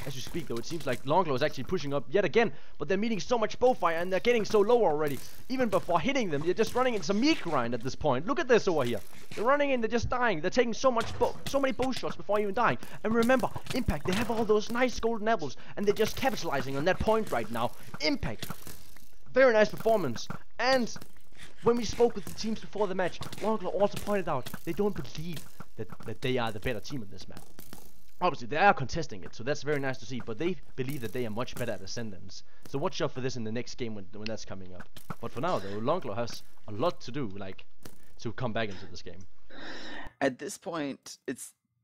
as you speak, though. It seems like LunGGlove is actually pushing up yet again, but they're meeting so much bowfire and they're getting so low already. Even before hitting them, they're just running in some meat grind at this point. Look at this over here. They're running in, they're just dying. They're taking so many bow shots before even dying. And remember, Impact, they have all those nice golden apples, and they're just capitalizing on that point right now. Impact, very nice performance. And when we spoke with the teams before the match, LunGGlove also pointed out they don't believe that they are the better team in this map. Obviously, they are contesting it, so that's very nice to see, but they believe that they are much better at Ascendance. So watch out for this in the next game when that's coming up. But for now, though, LunGGlove has a lot to do, like, to come back into this game. At this point,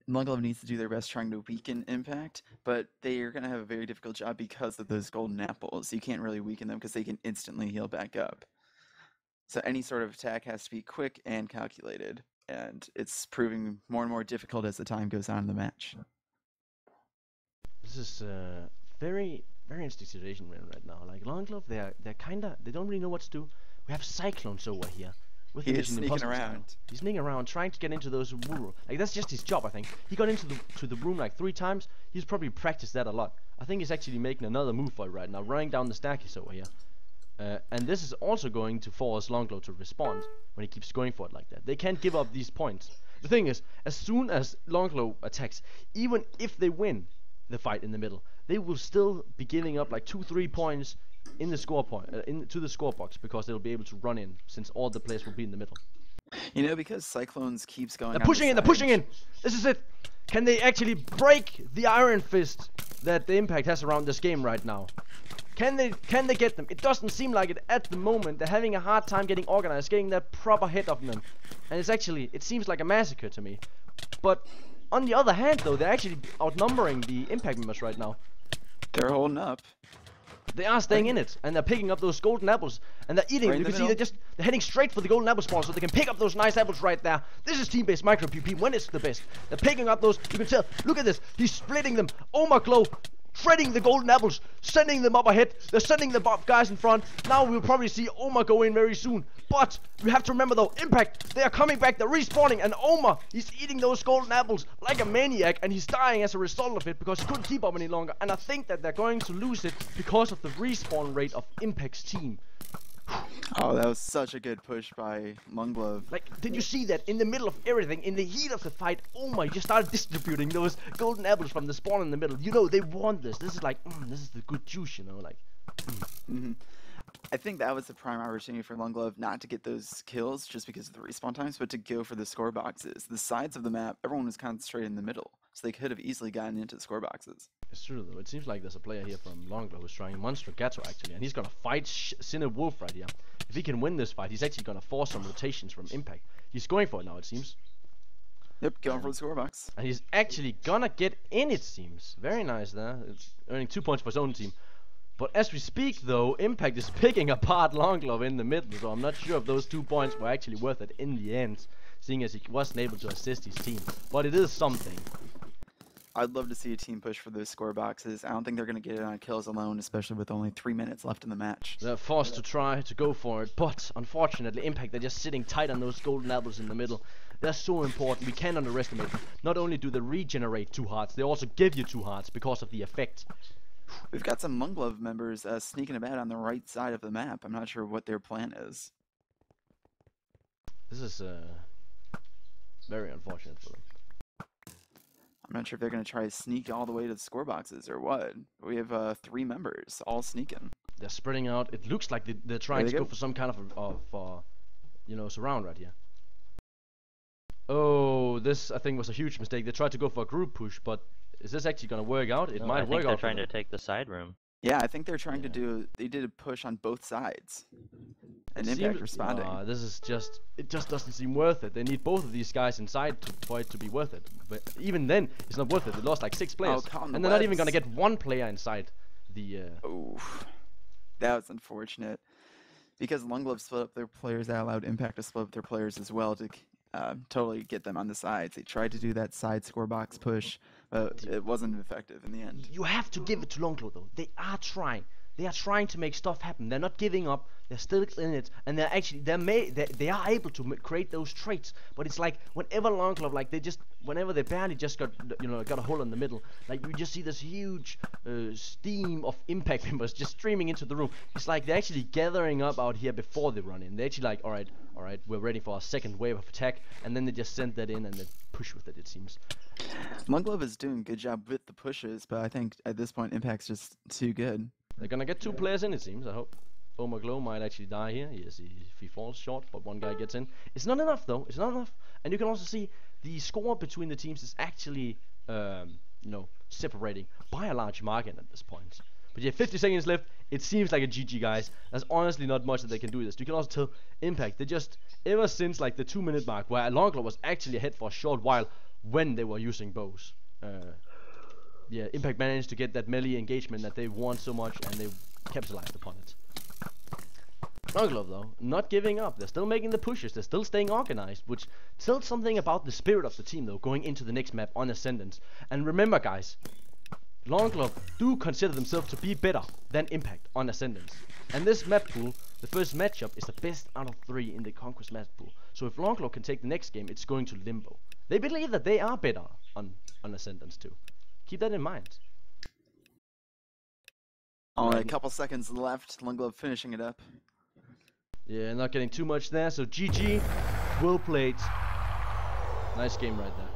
LunGGlove needs to do their best trying to weaken Impact, but they are going to have a very difficult job because of those golden apples. You can't really weaken them because they can instantly heal back up. So any sort of attack has to be quick and calculated, and it's proving more and more difficult as the time goes on in the match. This is a very interesting situation we're in right now. Like LunGGlove, they don't really know what to do. We have Cyclones over here. He is sneaking around. He's sneaking around, trying to get into those wool. Like, that's just his job, I think. He got into the room like 3 times. He's probably practiced that a lot. I think he's actually making another move for it right now, running down the staircase over here. And this is also going to force LunGGlove to respond when he keeps going for it like that. They can't give up these points. The thing is, as soon as LunGGlove attacks, even if they win the fight in the middle, they will still be giving up like 2-3 points in the score into the score box, because they'll be able to run in, since all the players will be in the middle. You know, because Cyclones keeps going. They're pushing in. They're pushing in. This is it. Can they actually break the iron fist that the Impact has around this game right now? Can they get them? It doesn't seem like it at the moment. They're having a hard time getting organized, getting that proper hit of them, and it seems like a massacre to me. But on the other hand, though, they're actually outnumbering the Impact members right now. They're holding up. They are staying in it, and they're picking up those golden apples, and they're eating. You can see they're heading straight for the golden apple spawn, so they can pick up those nice apples right there. This is team-based micro PvP when it's the best. They're picking up those. You can tell. Look at this. He's splitting them. LunGGlove shredding the golden apples, sending them up ahead. They're sending the guys in front. Now we'll probably see Oma go in very soon. But we have to remember, though, Impact, they are coming back. They're respawning, and Oma, he's eating those golden apples like a maniac, and he's dying as a result of it because he couldn't keep up any longer. And I think that they're going to lose it because of the respawn rate of Impact's team. Oh, that was such a good push by LunGGlove. Like, did you see that in the middle of everything, in the heat of the fight, Oma just started distributing those golden apples from the spawn in the middle. You know, they want this. This is like, this is the good juice, you know, like. I think that was the prime opportunity for LunGGlove not to get those kills just because of the respawn times, but to go for the score boxes. The sides of the map, everyone was concentrated in the middle, so they could have easily gotten into the score boxes. It's true, though. It seems like there's a player here from LunGGlove who's trying Monster Gato, actually, and he's gonna fight Sinner Wolf right here. If he can win this fight, he's actually gonna force some rotations from Impact. He's going for it now, it seems. Yep, going for the score box. And he's actually gonna get in, it seems. Very nice there. It's earning 2 points for his own team. But as we speak, though, Impact is picking apart LunGGlove in the middle, so I'm not sure if those 2 points were actually worth it in the end, seeing as he wasn't able to assist his team. But it is something. I'd love to see a team push for those score boxes. I don't think they're going to get it on kills alone, especially with only 3 minutes left in the match. They're forced to try to go for it, but unfortunately, Impact, they're just sitting tight on those golden apples in the middle. They're so important, we can't underestimate them. Not only do they regenerate 2 hearts, they also give you 2 hearts because of the effect. We've got some LunGGlove members sneaking about on the right side of the map. I'm not sure what their plan is. This is very unfortunate for them. I'm not sure if they're going to try to sneak all the way to the score boxes or what. We have 3 members all sneaking. They're spreading out. It looks like they're trying to go for some kind of you know, surround right here. Oh, this I think was a huge mistake. They tried to go for a group push, but is this actually going to work out? It might work out. They're trying to take the side room. Yeah, I think they're trying to do. They did a push on both sides, and Impact responding. This is it just doesn't seem worth it. They need both of these guys inside for it to be worth it. But even then, it's not worth it. They lost like 6 players, and they're not even gonna get 1 player inside the. Oof, that was unfortunate. Because LunGGlove split up their players, that allowed Impact to split up their players as well to totally get them on the sides. They tried to do that side score box push, but it wasn't effective in the end. You have to give it to LunGGlove, though. They are trying. they are trying to make stuff happen. They're not giving up. They're still in it, and they're actually they are able to create those traits. But it's like whenever LunGGlove, like whenever they barely just got got a hole in the middle, like you just see this huge steam of impact members just streaming into the room. It's like they're actually gathering up out here before they run in. They're actually like, all right, we're ready for our second wave of attack, and then they just send that in and they push with it. It seems. LunGGlove is doing a good job with the pushes, but I think at this point Impact's just too good. They're gonna get 2 players in, it seems. I hope. LunGGlove might actually die here. Yes, if he falls short, but 1 guy gets in. It's not enough though. It's not enough. And you can also see the score between the teams is actually, separating by a large margin at this point. But yeah, 50 seconds left. It seems like a GG, guys. There's honestly not much that they can do with this. You can also tell Impact, they just, ever since like the 2-minute mark, where LunGGlove was actually ahead for a short while when they were using bows. Yeah, Impact managed to get that melee engagement that they want so much, and they capitalized upon it. LunGGlove though, not giving up. They're still making the pushes. They're still staying organized, which tells something about the spirit of the team though, going into the next map on Ascendance. And remember, guys, LunGGlove do consider themselves to be better than Impact on Ascendance. And this map pool, the first matchup, is the best out of 3 in the Conquest map pool. So if LunGGlove can take the next game, it's going to Limbo. They believe that they are better on Ascendance too. Keep that in mind. Only a couple seconds left. LunGGlove finishing it up. Yeah, not getting too much there. So GG, well played. Nice game right there.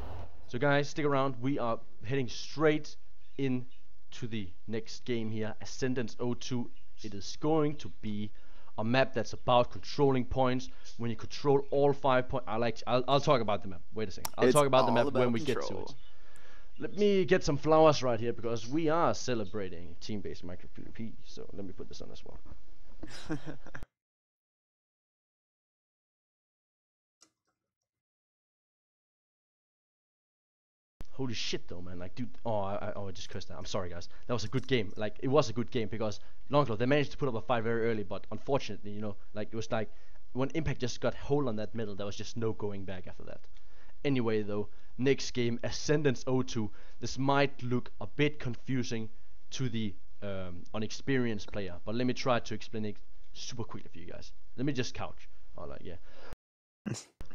So guys, stick around. We are heading straight into the next game here. Ascendance 02. It is going to be a map that's about controlling points. When you control all 5 points, I'll talk about the map. Wait a second. I'll talk about the map when we get to it. Let me get some flowers right here because we are celebrating team-based micro PvP. So let me put this on as well. Holy shit though, man. Like, dude, I just cursed that. I'm sorry, guys. That was a good game. Like, it was a good game because LunGGlove, they managed to put up a fight very early, but unfortunately, like, it was like when Impact just got hold on that middle, there was just no going back after that. Anyway though, next game, Ascendance 02. This might look a bit confusing to the unexperienced player, but let me try to explain it super quickly for you guys. Let me just couch. Yeah.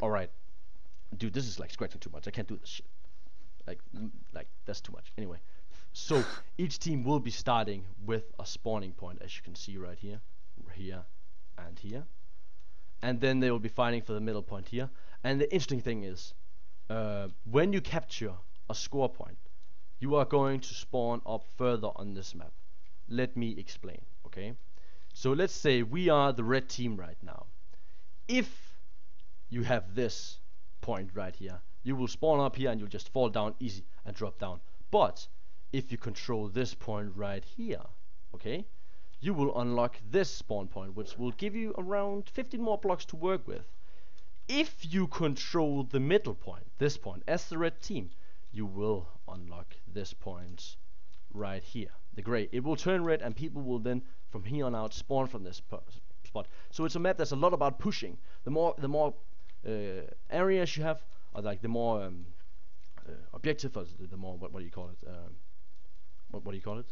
Alright. Dude, this is like scratching too much. I can't do this shit. Like that's too much. Anyway, so each team will be starting with a spawning point, as you can see right here, and here, and then they will be fighting for the middle point here. And the interesting thing is, when you capture a score point, you are going to spawn up further on this map. Let me explain, okay? So let's say we are the red team right now. If you have this point right here, you will spawn up here and you'll just fall down easy and drop down. But if you control this point right here, okay, you will unlock this spawn point, which will give you around 15 more blocks to work with. If you control the middle point, this point, as the red team, you will unlock this point right here, the gray. It will turn red and people will then from here on out spawn from this spot. So it's a map that's a lot about pushing. The more areas you have, or like the more objective, or the more what do you call it? What do you call it?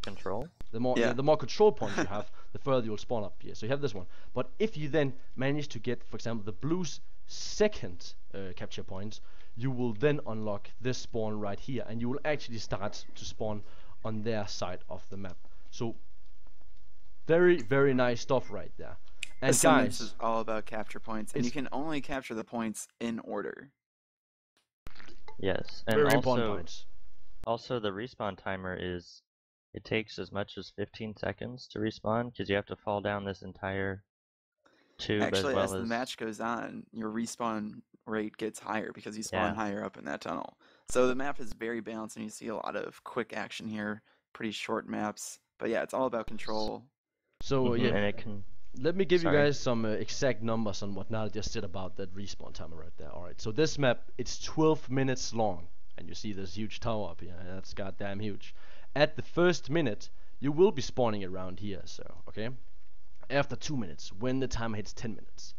Control. The more control points you have, the further you'll spawn up here. So you have this one. But if you then manage to get, for example, the blue's second capture points, you will then unlock this spawn right here, and you will actually start to spawn on their side of the map. So very, very nice stuff right there. And Ascendance guys, is all about capture points, and you can only capture the points in order. Yes, and very important points. Also, the respawn timer is, it takes as much as 15 seconds to respawn because you have to fall down this entire tube. Actually, as the match goes on, your respawn rate gets higher because you spawn higher up in that tunnel. So the map is very balanced, and you see a lot of quick action here. Pretty short maps, but yeah, it's all about control. So yeah, and it can. Let me give you guys some exact numbers on what Nala just said about that respawn timer right there. Alright, so this map, it's 12 minutes long. And you see this huge tower up here, and that's goddamn huge. At the first minute, you will be spawning around here, so, okay? After 2 minutes, when the timer hits 10 minutes,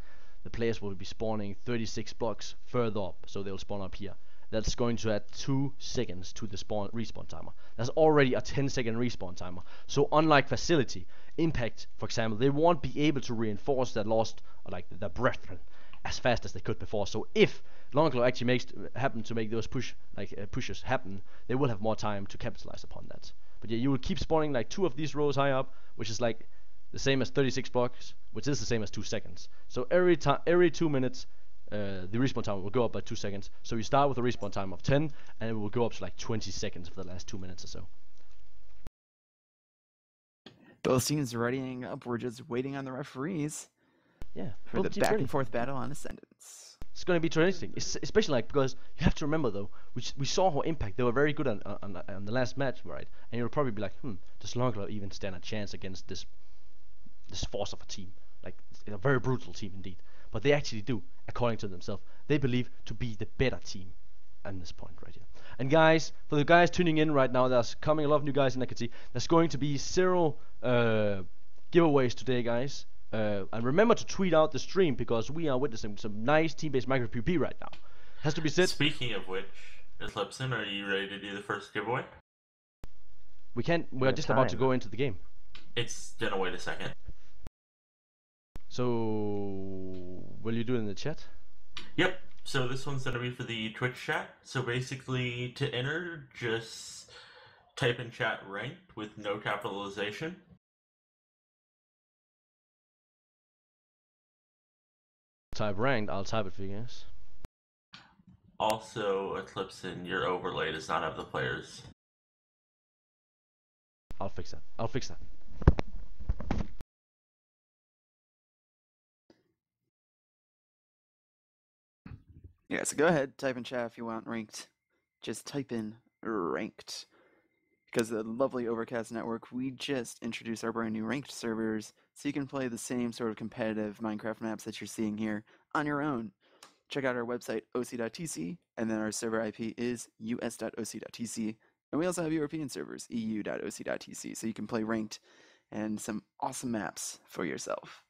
the players will be spawning 36 blocks further up, so they'll spawn up here. that's going to add 2 seconds to the respawn timer. There's already a 10-second respawn timer. So unlike Facility, Impact, for example, they won't be able to reinforce their lost, like their brethren, as fast as they could before. So if LunGGlove actually happen to make those pushes happen, they will have more time to capitalize upon that. But yeah, you will keep spawning like 2 of these rows high up, which is like the same as 36 blocks, which is the same as 2 seconds. So every 2 minutes, the respawn time will go up by 2 seconds. So you start with a respawn time of 10, and it will go up to like 20 seconds for the last 2 minutes or so. Both teams readying up. We're just waiting on the referees. Yeah, for the back and forth battle on Ascendance. It's going to be interesting, especially like because you have to remember though, we saw how Impact, they were very good on the last match, right? And you'll probably be like, does LunGGlove even stand a chance against this force of a team? Like a very brutal team indeed. But they actually do, according to themselves. They believe to be the better team at this point right here. And guys, for the guys tuning in right now, there's coming a lot of new guys, and I can see there's going to be 0 giveaways today, guys. And remember to tweet out the stream because we are witnessing some nice team-based micro PvP right now. Has to be said. Speaking of which, Eclipson, are you ready to do the first giveaway? We can't. We're just about to go into the game. It's gonna wait a second. So, will you do it in the chat? Yep. So this one's gonna be for the Twitch chat. So basically, to enter, just type in chat ranked with no capitalization. Type ranked. I'll type it for you guys. Also, Eclipson, your overlay does not have the players. I'll fix that. I'll fix that. Yeah, so go ahead, type in chat if you want ranked. Just type in ranked. Because the lovely Overcast Network, we just introduced our brand new ranked servers, so you can play the same sort of competitive Minecraft maps that you're seeing here on your own. Check out our website, oc.tc, and then our server IP is us.oc.tc. And we also have European servers, eu.oc.tc, so you can play ranked and some awesome maps for yourself.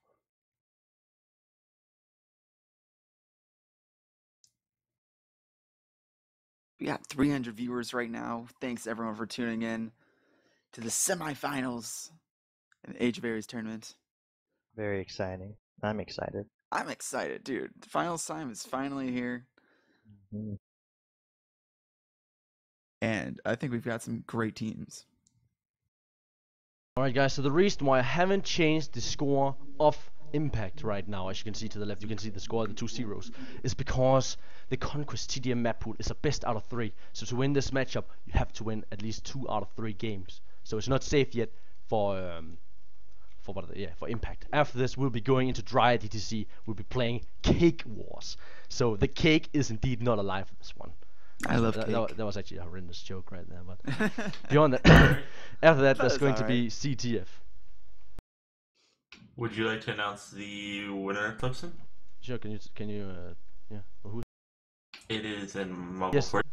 We got 300 viewers right now. Thanks everyone for tuning in to the semifinals in the Age of Ares tournament. Very exciting. I'm excited. I'm excited, dude. The finals time is finally here. Mm-hmm. And I think we've got some great teams. Alright guys, so the reason why I haven't changed the score of Impact right now, as you can see to the left, you can see the score, the 2 zeros, is because the Conquest TDM map pool is a best out of 3. So to win this matchup, you have to win at least 2 out of 3 games. So it's not safe yet for Impact. After this, we'll be going into Dry DTC. We'll be playing Cake Wars. So the cake is indeed not alive for this one. I love cake. That was actually a horrendous joke right there, but beyond that, after that, there's going to be CTF. Would you like to announce the winner, Eclipson? Sure. Can you? Yeah. Well, who? It is in Mobile Yes. Force.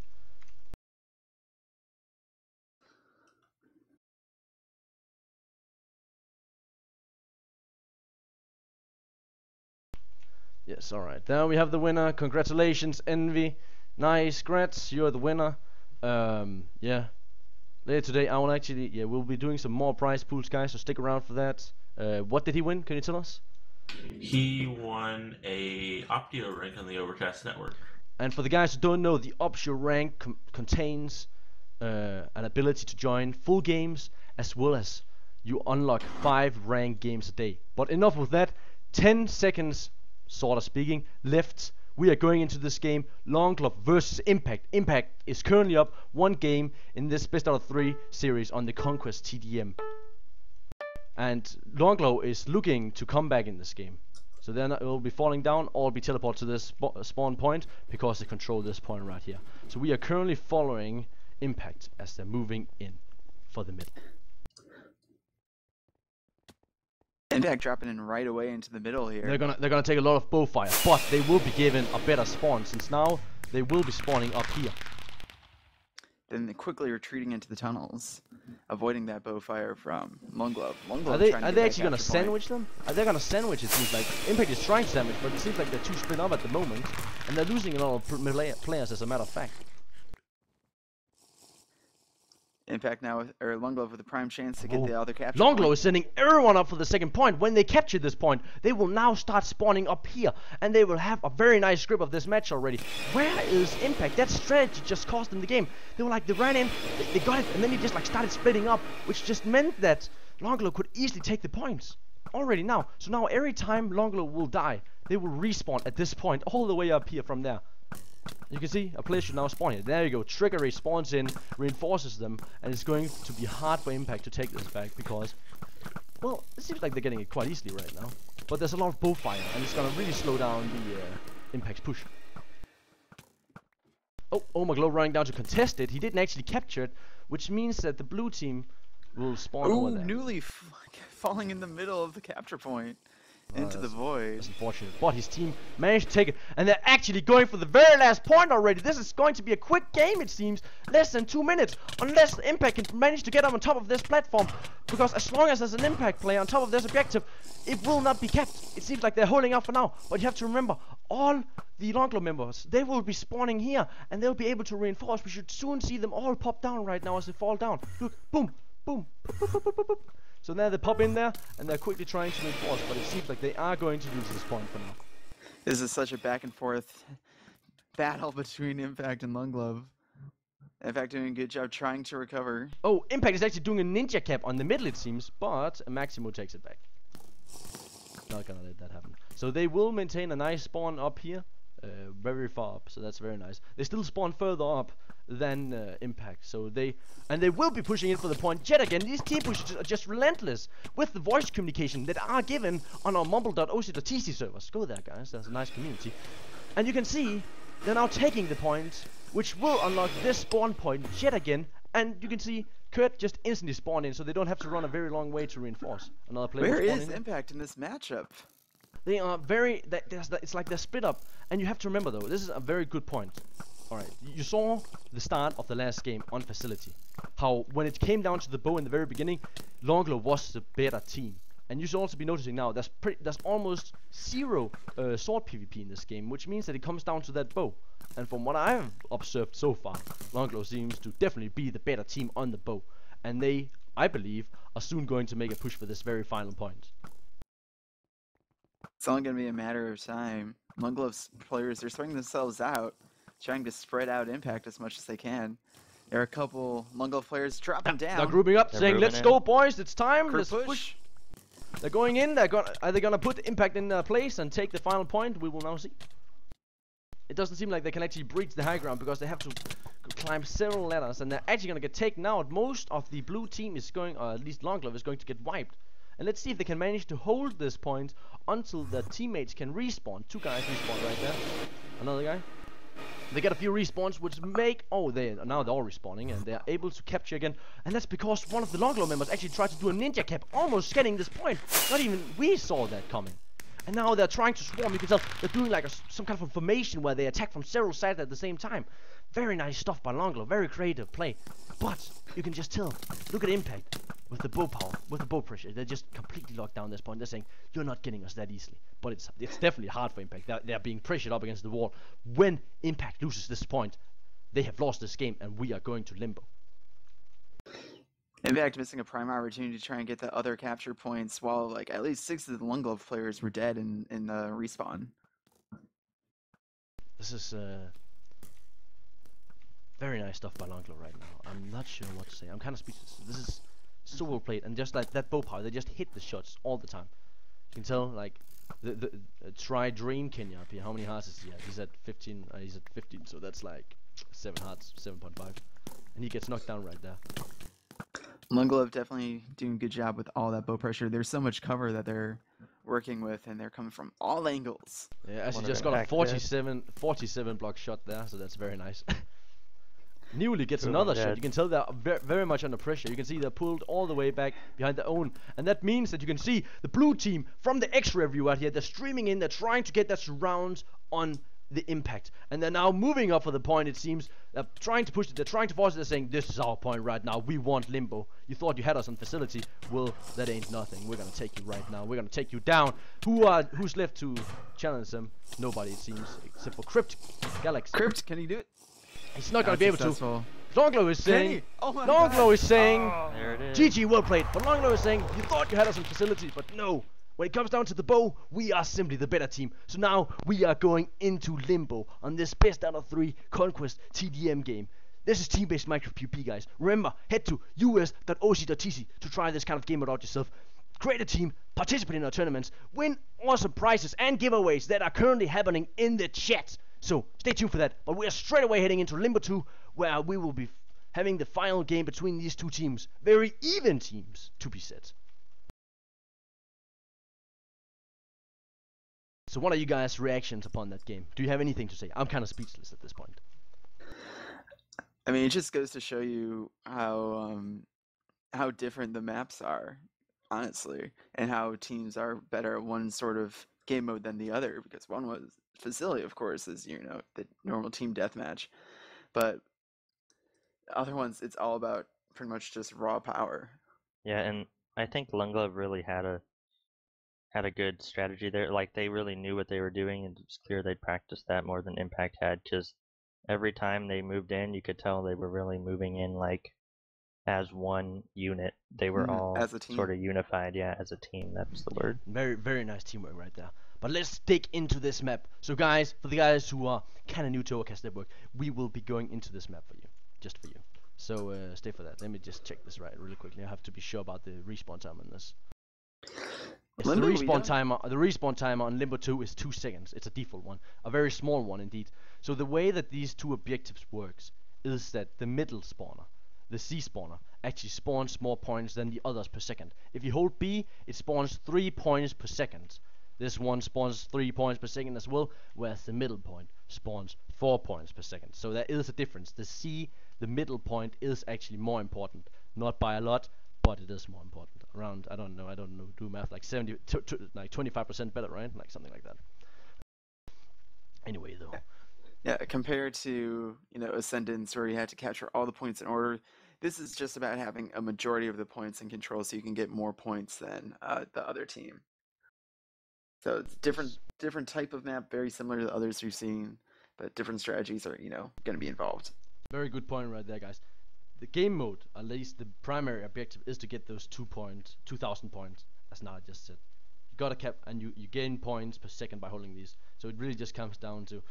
Yes. All right. Now we have the winner. Congratulations, Envy. Nice, grats. You're the winner. Yeah. Later today, I will actually. We'll be doing some more prize pools, guys. So stick around for that. What did he win? Can you tell us? He won a Optio rank on the Overcast Network. And for the guys who don't know, the Optio rank contains an ability to join full games, as well as you unlock 5 ranked games a day. But enough with that. 10 seconds, sort of speaking, left. We are going into this game, LunGGlove versus Impact. Impact is currently up 1 game in this best out of 3 series on the Conquest TDM. And LunGGlove is looking to come back in this game. So then it will be falling down or be teleported to this spawn point because they control this point right here. So we are currently following Impact as they're moving in for the middle. Impact dropping in right away into the middle here. They're gonna take a lot of bow fire, but they will be given a better spawn since now they will be spawning up here. Then they're quickly retreating into the tunnels, avoiding that bow fire from LunGGlove. Are they actually gonna sandwich them? Are they gonna sandwich? It seems like Impact is trying to sandwich, but it seems like they're too split up at the moment, and they're losing a lot of players as a matter of fact. Impact now, or LunGGlove with a prime chance to get the other capture LunGGlove point. is sending everyone up for the second point. When they capture this point, they will now start spawning up here, and they will have a very nice grip of this match already. Where is Impact? That strategy just cost them the game. They were like, they ran in, they got it, and then they just like started splitting up, which just meant that LunGGlove could easily take the points already now. So now every time LunGGlove will die, they will respawn at this point all the way up here from there. You can see a player should now spawn here. There you go. Trickery spawns in, reinforces them, and it's going to be hard for Impact to take this back because, well, it seems like they're getting it quite easily right now. But there's a lot of bow fire, and it's gonna really slow down the Impact's push. Oh, LunGGlove running down to contest it. He didn't actually capture it, which means that the blue team will spawn over there. Newly falling in the middle of the capture point. Into the void. That's unfortunate. But his team managed to take it. And they're actually going for the very last point already. This is going to be a quick game, it seems. Less than 2 minutes. Unless Impact can manage to get up on top of this platform. Because as long as there's an Impact player on top of this objective, it will not be kept. It seems like they're holding out for now. But you have to remember, all the LunGGlove members, they will be spawning here. And they'll be able to reinforce. We should soon see them all pop down right now as they fall down. Look, boom, boom, boop, boop, boop, boop, boop. So now they pop in there, and they're quickly trying to reinforce, but it seems like they are going to lose this point for now. This is such a back and forth battle between Impact and LunGGlove. Impact doing a good job trying to recover. Oh, Impact is actually doing a ninja cap on the middle, it seems, but Maximo takes it back. Not gonna let that happen. So they will maintain a nice spawn up here, very far up, so that's very nice. They still spawn further up than Impact, so they will be pushing in for the point yet again. These team pushes are just relentless with the voice communication that are given on our mumble.oc.tc servers. Go there, guys, there's a nice community. And you can see they're now taking the point, which will unlock this spawn point yet again. And you can see Kurt just instantly spawned in, so they don't have to run a very long way to reinforce. Another player. Where is Impact in this matchup? They are very. It's like they're split up, and you have to remember though. This is a very good point. All right, you saw the start of the last game on Facility. How when it came down to the bow in the very beginning, LunGGlove was the better team. And you should also be noticing now there's almost zero sword PvP in this game, which means that it comes down to that bow. And from what I've observed so far, LunGGlove seems to definitely be the better team on the bow. And they, I believe, are soon going to make a push for this very final point. It's only going to be a matter of time. LunGGlove's players, they're throwing themselves out, trying to spread out Impact as much as they can. There are a couple LunGGlove players dropping down. They're grouping up, saying, "Let's go, boys! It's time. Let's push." They're going in. Are they gonna put Impact in place and take the final point? We will now see. It doesn't seem like they can actually breach the high ground because they have to climb several ladders, and they're actually gonna get taken out. Most of the blue team is going, or at least LunGGlove is going to get wiped. And let's see if they can manage to hold this point until their teammates can respawn. 2 guys respawn right there. Another guy. They get a few respawns, which make... Oh, now they're all respawning, and they're able to capture again. And that's because one of the LunGGlove members actually tried to do a ninja cap, almost getting this point. Not even we saw that coming. And now they're trying to swarm. You can tell they're doing like some kind of a formation where they attack from several sides at the same time. Very nice stuff by LunGGlove. Very creative play. But you can just tell. Look at Impact. With the bow power, with the bow pressure, they're just completely locked down this point. They're saying, you're not getting us that easily. But it's definitely hard for Impact. They're being pressured up against the wall. When Impact loses this point, they have lost this game, and we are going to Limbo. Impact missing a prime opportunity to try and get the other capture points, while like at least 6 of the LunGGlove players were dead in the respawn. This is very nice stuff by LunGGlove right now. I'm not sure what to say. I'm kind of speechless. This is so well played, and just like that bow power, they just hit the shots all the time. You can tell, like, try Dream Kenya up here. How many hearts is he at? He's at 15. He's at 15, so that's like 7 hearts, 7.5, and he gets knocked down right there. LunGGlove definitely doing a good job with all that bow pressure. There's so much cover that they're working with, and they're coming from all angles. Yeah, actually just got a 47 block shot there, so that's very nice. Newly gets another shot. You can tell they're very much under pressure. You can see they're pulled all the way back behind their own, and that means that you can see the blue team from the X-ray view out here. They're streaming in. They're trying to get that surround on the Impact, and they're now moving up for the point. It seems they're trying to push it. They're trying to force it. They're saying, "This is our point right now. We want Limbo. You thought you had us on Facility. Well, that ain't nothing. We're gonna take you right now. We're gonna take you down." Who's left to challenge them? Nobody, it seems, except for Crypt Galaxy. Crypt, can he do it? He's not going to be able to. LunGGlove is saying, Kenny! Oh my LunGGlove God. is saying, There it is. GG, well played. But LunGGlove is saying, you thought you had us in facility, but no. When it comes down to the bow, we are simply the better team. So now we are going into Limbo on this best out of 3 Conquest TDM game. This is team-based Minecraft PvP, guys. Remember, head to us.oc.tc to try this kind of game out yourself. Create a team, participate in our tournaments, win awesome prizes and giveaways that are currently happening in the chat. So stay tuned for that. But we are straight away heading into Limbo 2, where we will be having the final game between these two teams. Very even teams, to be said. So what are you guys' reactions upon that game? Do you have anything to say? I'm kind of speechless at this point. I mean, it just goes to show you how different the maps are, honestly, and how teams are better at one sort of game mode than the other. Because one was facility, of course, is the normal team deathmatch, but the other ones, it's all about pretty much just raw power. Yeah, and I think LunGGlove really had a good strategy there. Like, they really knew what they were doing, and it's clear they'd practiced that more than Impact had, because every time they moved in, you could tell they were really moving in, like, as one unit. They were all as a team. sort of unified, yeah, as a team. That's the word. Very, very nice teamwork right there. But let's dig into this map. So guys, for the guys who are kind of new to Overcast Network, we will be going into this map for you, just for you. So stay for that. Let me just check this right really quickly. I have to be sure about the respawn time on this. Yes, the respawn timer on Limbo 2 is 2 seconds. It's a default one, a very small one indeed. So the way that these two objectives works is that the middle spawner, the C spawner, actually spawns more points than the others per second. If you hold B, it spawns 3 points per second. This one spawns 3 points per second as well, whereas the middle point spawns 4 points per second. So there is a difference. The C, the middle point, is actually more important. Not by a lot, but it is more important. Around, I don't know, do math, like 25% better, right? Like something like that. Anyway, though. Yeah, compared to, Ascendance, where you had to capture all the points in order, this is just about having a majority of the points in control so you can get more points than the other team. So it's different type of map, very similar to the others you've seen, but different strategies are, going to be involved. Very good point right there, guys. The game mode, at least the primary objective, is to get those 2,000 points, as Nara just said. You gotta cap, and you gain points per second by holding these. So it really just comes down to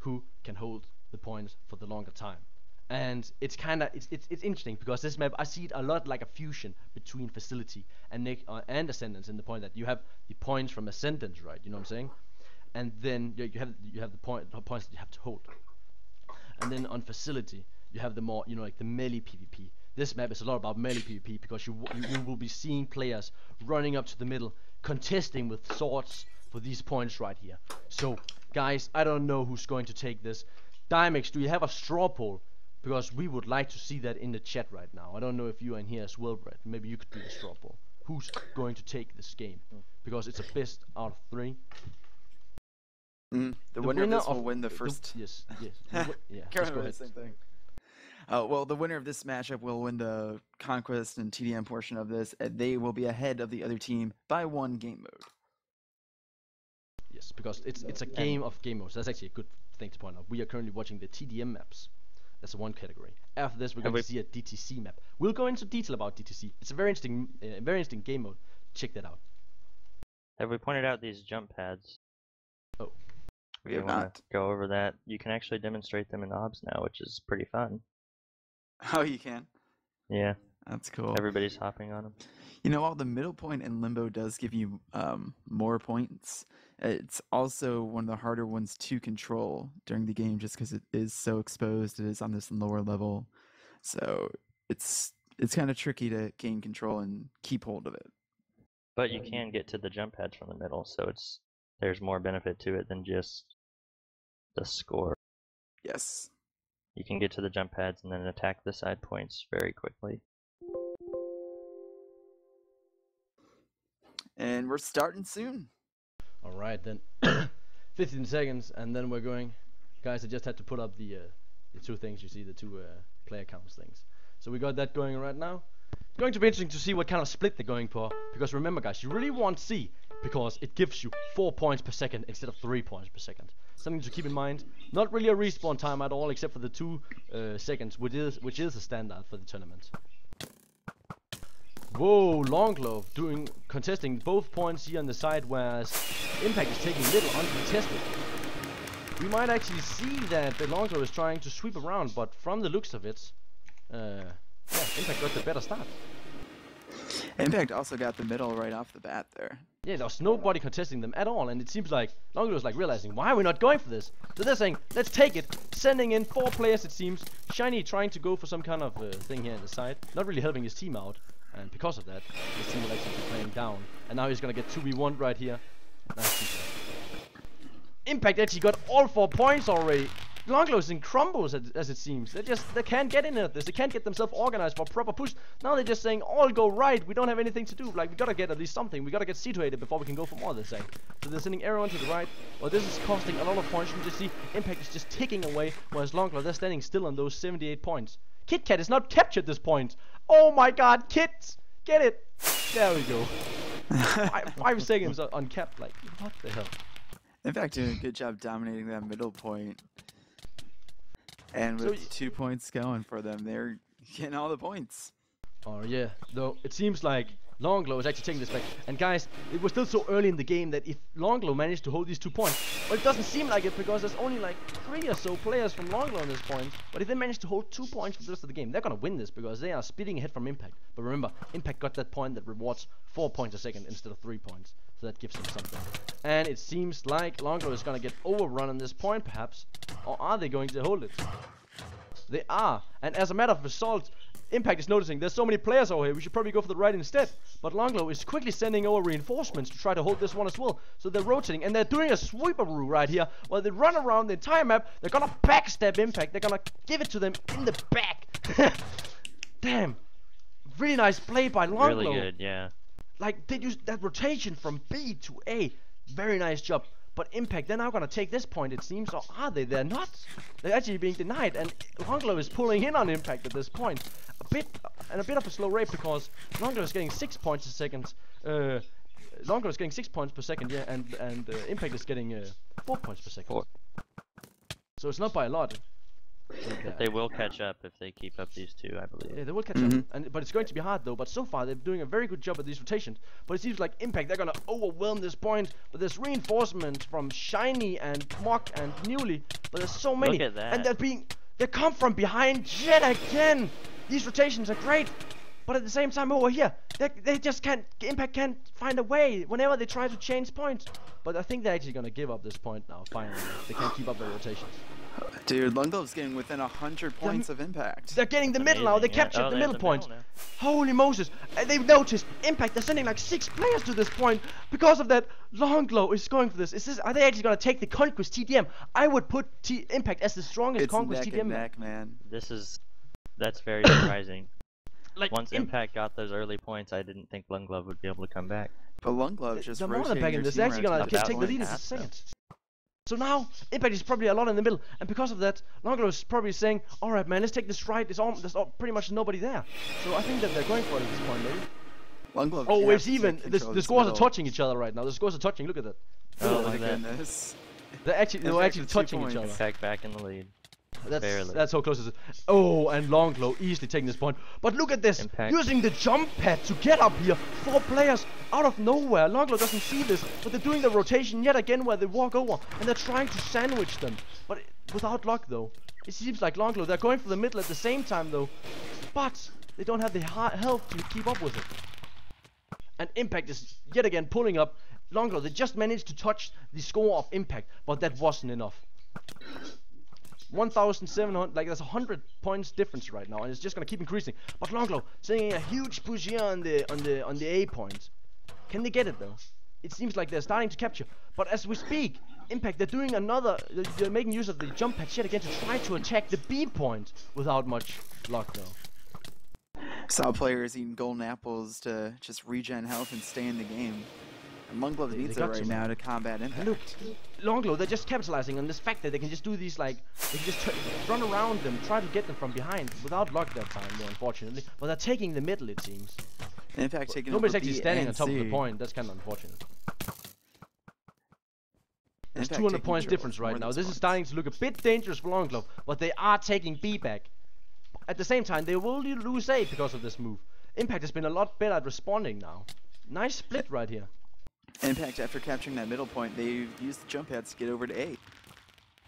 who can hold the points for the longer time. And it's interesting because this map, I see it a lot like a fusion between Facility and Ascendance, in the point that you have the points from Ascendance, right? You know what I'm saying? And then you have the points that you have to hold. And then on Facility, you have the more, like the melee PvP. This map is a lot about melee PvP because you will be seeing players running up to the middle, contesting with swords for these points right here. So, guys, I don't know who's going to take this. Dimex, do you have a straw poll? Because we would like to see that in the chat right now. I don't know if you are in here as well, Brett. Maybe you could be the straw poll. Who's going to take this game? Because it's a best out of 3. The winner of this will win the first. Yes. Yeah. Just go ahead. Same thing. Well, the winner of this matchup will win the Conquest and TDM portion of this, and they will be ahead of the other team by 1 game mode. Yes, because it's a game of game modes. That's actually a good thing to point out. We are currently watching the TDM maps. That's one category. After this, we're going to see a DTC map. We'll go into detail about DTC. It's a very interesting game mode. Check that out. Have we pointed out these jump pads? Oh. We have not. Go over that. You can actually demonstrate them in OBS now, which is pretty fun. Oh, you can? Yeah. That's cool. Everybody's hopping on them. While the middle point in Limbo does give you more points, it's also one of the harder ones to control during the game just because it is so exposed. It is on this lower level. So it's kind of tricky to gain control and keep hold of it. But you can get to the jump pads from the middle, so there's more benefit to it than just the score. Yes. You can get to the jump pads and then attack the side points very quickly. And we're starting soon. Alright then. 15 seconds, and then we're going. Guys, I just had to put up the 2 things you see, the 2 player counts things. So we got that going right now. It's going to be interesting to see what kind of split they're going for. Because remember, guys, you really want C, because it gives you 4 points per second instead of 3 points per second. something to keep in mind. Not really a respawn time at all, except for the 2 seconds, which is a standard for the tournament. Whoa, LunGGlove contesting both points here on the side, whereas Impact is taking middle uncontested. We might actually see that the LunGGlove is trying to sweep around, but from the looks of it, yeah, Impact got the better start. Impact also got the middle right off the bat there. Yeah, there's nobody contesting them at all, and it seems like LunGGlove is like realizing, why are we not going for this? So they're saying, let's take it, sending in 4 players it seems. Shiny trying to go for some kind of thing here on the side, not really helping his team out, and because of that, his team will actually be playing down. And now he's gonna get 2v1 right here. Nice. Impact actually got all 4 points already. LunGGlove is in crumbles as it seems. They can't get in at this. They can't get themselves organized for a proper push. Now they're just saying, all go right. We don't have anything to do. Like, we gotta get at least something. We gotta get situated before we can go for more, they're saying. So they're sending everyone to the right. Well, this is costing a lot of points. You can just see Impact is just ticking away, whereas LunGGlove, they're standing still on those 78 points. KitKat is not captured this point. Oh my god, Kit! Get it! There we go. 5 seconds uncapped. Like, what the hell? Impact doing a good job dominating that middle point. And with 2 points going for them, they're getting all the points. Oh yeah, though it seems like LunGGlove is actually taking this back. And guys, it was still so early in the game that if LunGGlove managed to hold these 2 points, well, it doesn't seem like it because there's only like 3 or so players from LunGGlove on this point. But if they manage to hold 2 points for the rest of the game, they're gonna win this because they are speeding ahead from Impact. But remember, Impact got that point that rewards 4 points a second instead of 3 points. So that gives them something. And it seems like LunGGlove is gonna get overrun on this point perhaps. Or are they going to hold it? They are. And as a matter of result, Impact is noticing there's so many players over here, we should probably go for the right instead. But LunGGlove is quickly sending over reinforcements to try to hold this one as well. So they're rotating and they're doing a sweeperoo right here. While they run around the entire map, they're gonna backstab Impact. They're gonna give it to them in the back. Damn. Really nice play by LunGGlove. Really good, yeah. Like, they used that rotation from B to A. Very nice job. But Impact, they're now gonna take this point, it seems, or are they? They're not. They're actually being denied, and LunGGlove is pulling in on Impact at this point. A bit of a slow rate because LunGGlove is getting 6 points a second. LunGGlove is getting 6 points per second, yeah, and Impact is getting 4 points per second. 4. So it's not by a lot. But they will catch up if they keep up these 2, I believe. Yeah, they will catch up, but it's going to be hard though. But so far they're doing a very good job at these rotations. But it seems like Impact, they're gonna overwhelm this point. But there's reinforcement from Shiny and Mock and Newly. But there's so many, Look at that. and they come from behind yet again. These rotations are great, but at the same time over here, they just can't. Impact can't find a way whenever they try to change points. But I think they're actually gonna give up this point now. Finally, they can't keep up their rotations. Dude, LunGGlove's getting within 100 points of Impact. They're getting the middle now. They captured the middle point. Now. Holy Moses. They've noticed Impact. They're sending like 6 players to this point. Because of that, LunGGlove is going for this. Are they actually going to take the Conquest TDM? I would put Impact as the strongest Conquest TDM. Neck, man. That's very surprising. Like Once Impact got those early points, I didn't think LunGGlove would be able to come back. But LunGGlove just the more rotating back in their this, team they're actually around going to to the take the lead in point. a second. So now, Impact is probably a lot in the middle, and because of that, LunGGlove is probably saying, alright man, let's take this right, there's pretty much nobody there. So I think that they're going for it at this point, maybe. LunGGlove Oh, has it's to even, take the control of this scores are middle. touching each other right now, the scores are touching, look at that. Oh Look my at that. goodness. They're actually Impact with 2 touching each points. other. Impact back in the lead. That's how close it is. Oh, and LunGGlove easily taking this point. But look at this, Impact. using the jump pad to get up here. 4 players out of nowhere. LunGGlove doesn't see this, but they're doing the rotation yet again where they walk over, and they're trying to sandwich them. But without luck though. It seems like LunGGlove, they're going for the middle at the same time though. But they don't have the health to keep up with it. And Impact is yet again pulling up. LunGGlove, they just managed to touch the score of Impact, but that wasn't enough. 1,700, like there's 100 points difference right now, and it's just gonna keep increasing. But LunGGlove sending a huge push here on the A point. Can they get it though? It seems like they're starting to capture. But as we speak, Impact, they're doing they're making use of the jump pad yet again to try to attack the B point without much luck though. Saw players eating golden apples to just regen health and stay in the game. And LunGGlove needs it got right to, now man. to combat Impact. Look, LunGGlove, they're just capitalizing on this fact that they can just do these they can just run around them, try to get them from behind without luck that time though, unfortunately. But they're taking the middle, it seems. Impact taking Nobody's over actually B standing and on top of the C. point, that's kind of unfortunate. There's Impact 200 taking points control difference of right more now. than This is points. starting to look a bit dangerous for LunGGlove, but they are taking B back. At the same time, they will lose A because of this move. Impact has been a lot better at responding now. Nice split right here. Impact, after capturing that middle point, they've used the jump pads to get over to A.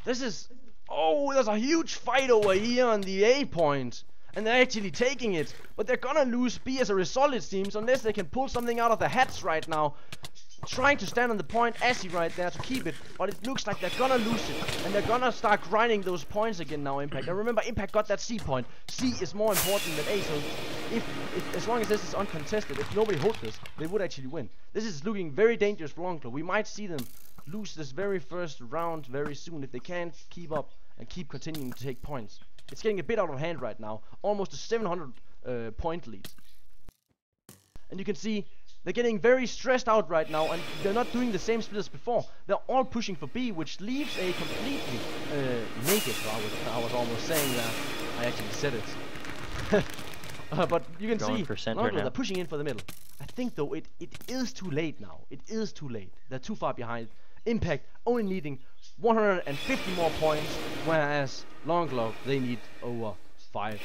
This is... Oh, there's a huge fight over here on the A point. And they're actually taking it. But they're gonna lose B as a result, it seems, unless they can pull something out of their hats right now. Trying to stand on the point, Assy right there to keep it, but it looks like they're gonna lose it, and they're gonna start grinding those points again now, Impact. And remember, Impact got that C point. C is more important than A, so if as long as this is uncontested, if nobody holds this, they would actually win. This is looking very dangerous for LunGGlove. We might see them lose this very first round very soon if they can't keep up and keep continuing to take points. It's getting a bit out of hand right now, almost a 700 point lead. And you can see they're getting very stressed out right now, and they're not doing the same split as before. They're all pushing for B, which leaves A completely naked. I was almost saying that. I actually said it. But you can Going see, for center LunGGlove, now. they're pushing in for the middle. I think, though, it is too late now. It is too late. They're too far behind. Impact only needing 150 more points, whereas LunGGlove, they need over 500.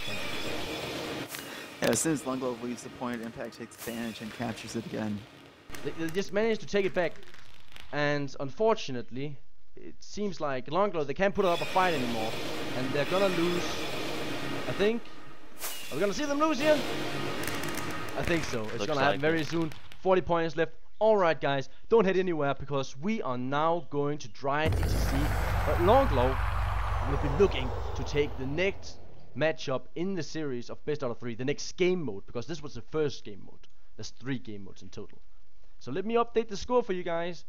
Yeah, as soon as LunGGlove leaves the point, Impact takes advantage and captures it again. They just managed to take it back, and unfortunately, it seems like LunGGlove, they can't put up a fight anymore, and they're gonna lose. I think. Are we gonna see them lose here? I think so. It's Looks gonna happen like very it. soon. 40 points left. Alright, guys, don't head anywhere because we are now going to try and ETC. But LunGGlove will be looking to take the next matchup in the series of best out of 3, the next game mode, because this was the first game mode. There's 3 game modes in total. So let me update the score for you guys.